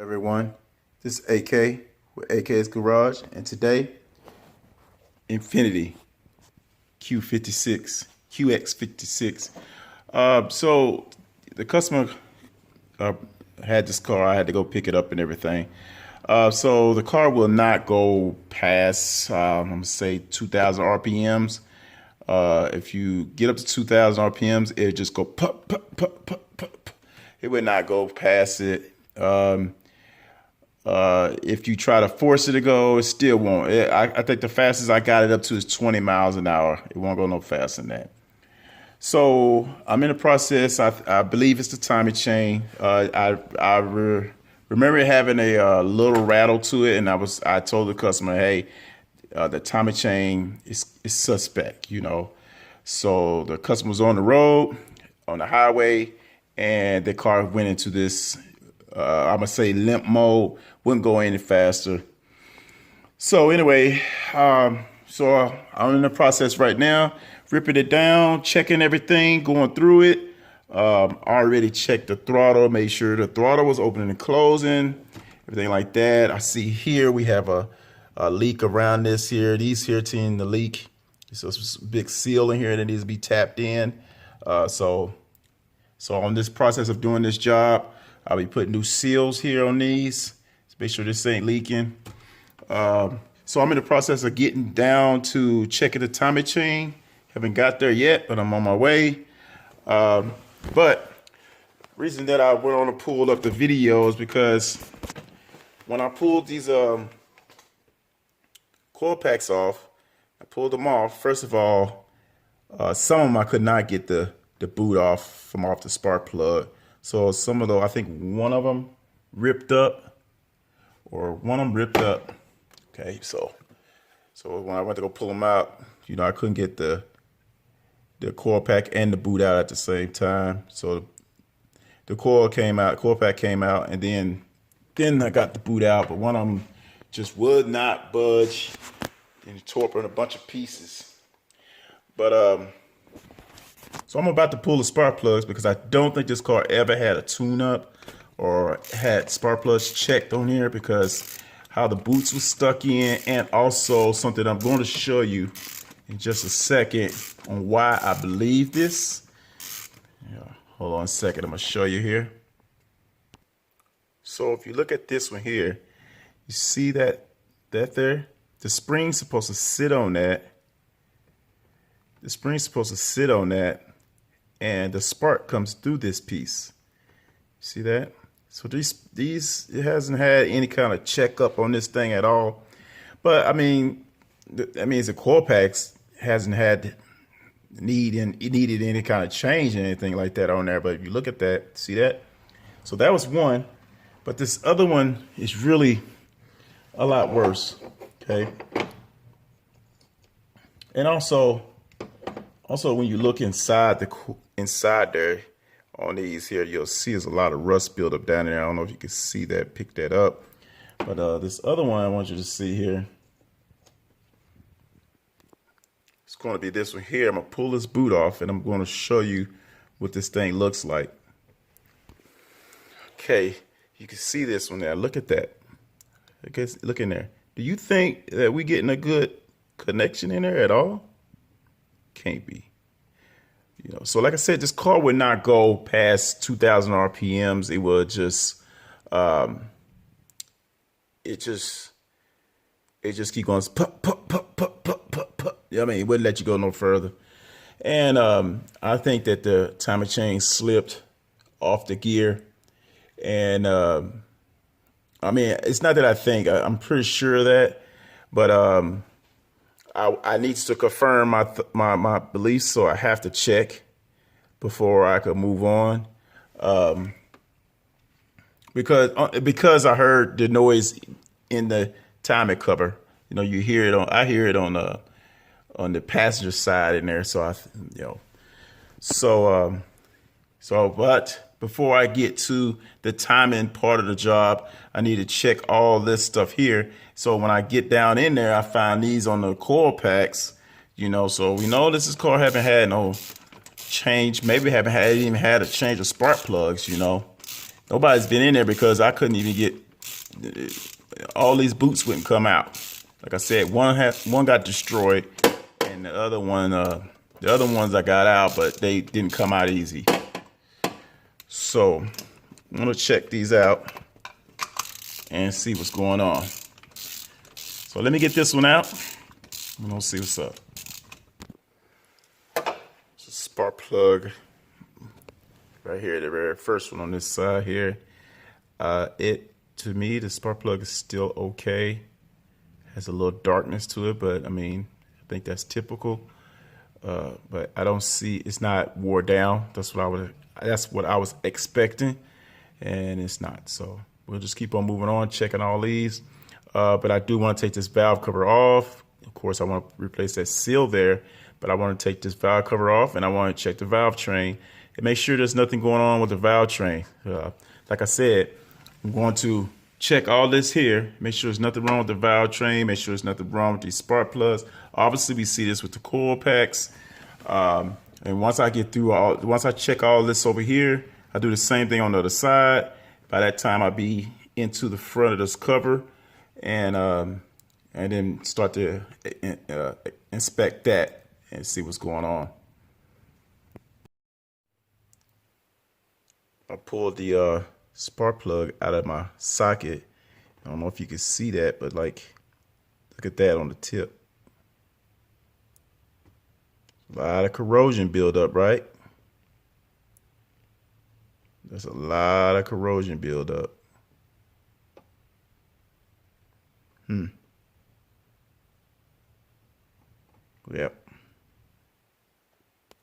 Everyone, this is AK with AK's Garage, and today, Infinity qx56. So the customer had this car. I had to go pick it up and everything. So the car will not go past, I'm gonna say 2,000 RPMs. If you get up to 2,000 RPMs, it just go pop, pop, pop, pop, pop. It would not go past it. If you try to force it to go, it still won't. I think the fastest I got it up to is 20 miles an hour. It won't go no faster than that. So I'm in the process. I believe it's the timing chain. Remember it having a little rattle to it, and I told the customer, hey, the timing chain is suspect, you know. So the customer was on the road, on the highway, and the car went into this, I'm gonna say limp mode, wouldn't go any faster. So anyway, so I'm in the process right now, ripping it down, checking everything, going through it. Already checked the throttle, made sure the throttle was opening and closing, everything like that. I see here we have a leak around this here. These here team the leak. So it's a big seal in here that needs to be tapped in. So on this process of doing this job, I'll be putting new seals here on these to make sure this ain't leaking. So I'm in the process of getting down to checking the timing chain. Haven't got there yet, but I'm on my way. But reason that I went on to pull up the video is because when I pulled these coil packs off, I pulled them off. First of all, some of them I could not get the boot off the spark plug. So some of those, I think one of them ripped up, Okay, so when I went to go pull them out, you know, I couldn't get the coil pack and the boot out at the same time. So the coil pack came out, and then I got the boot out, but one of them just would not budge, and it tore up in a bunch of pieces. But so I'm about to pull the spark plugs because I don't think this car ever had a tune-up or had spark plugs checked on here, because how the boots were stuck in, and also something I'm going to show you in just a second on why I believe this. Yeah, hold on a second, I'm going to show you here. So if you look at this one here, you see that there? The spring's supposed to sit on that. The spring's supposed to sit on that, and the spark comes through this piece. See that? So these it hasn't had any kind of checkup on this thing at all. But I mean, that means the coil packs hasn't had needed any kind of change or anything like that on there. But if you look at that, see that? So that was one, but this other one is really a lot worse. Okay. And also when you look inside there on these here, you'll see there's a lot of rust buildup down there. I don't know if you can see that, pick that up. But this other one I want you to see here, it's going to be this one here. I'm going to pull this boot off, and I'm going to show you what this thing looks like. Okay, you can see this one there. Look at that. Look in there. Do you think that we getting a good connection in there at all? Can't be. You know, so like I said, this car would not go past 2,000 RPMs. It would just, it just keep going, pop, pop, pop, pop, pop, pop, pop. I mean, it wouldn't let you go no further. And I think that the timing chain slipped off the gear. And I mean, it's not that I think, I'm pretty sure of that, but I need to confirm my beliefs, so I have to check before I could move on. Because I heard the noise in the timing cover. You know, you hear it I hear it on the passenger side in there. So but before I get to the timing part of the job, I need to check all this stuff here. So when I get down in there, I find these on the coil packs, you know, so we know this car haven't had no change, maybe haven't even had a change of spark plugs, you know. Nobody's been in there because I couldn't even get all these boots wouldn't come out. Like I said, one got destroyed, and the other ones I got out, but they didn't come out easy. So I'm gonna check these out and see what's going on. So let me get this one out. We're gonna see what's up. It's a spark plug right here, the very first one on this side here. To me, the spark plug is still okay. Has a little darkness to it, but I mean, I think that's typical. But I don't see, it's not wore down. That's what I was expecting, and it's not. So we'll just keep on moving on, checking all these. But I do want to take this valve cover off. Of course, I want to replace that seal there, but I want to take this valve cover off, and I want to check the valve train and make sure there's nothing going on with the valve train. Like I said, I'm going to check all this here, make sure there's nothing wrong with the valve train, make sure there's nothing wrong with these spark plugs. Obviously, we see this with the coil packs. And once I check all this over here, I do the same thing on the other side. By that time, I'll be into the front of this cover, and then start to inspect that and see what's going on. I pulled the spark plug out of my socket. I don't know if you can see that, but like, look at that on the tip. A lot of corrosion buildup, right? There's a lot of corrosion buildup. Yep.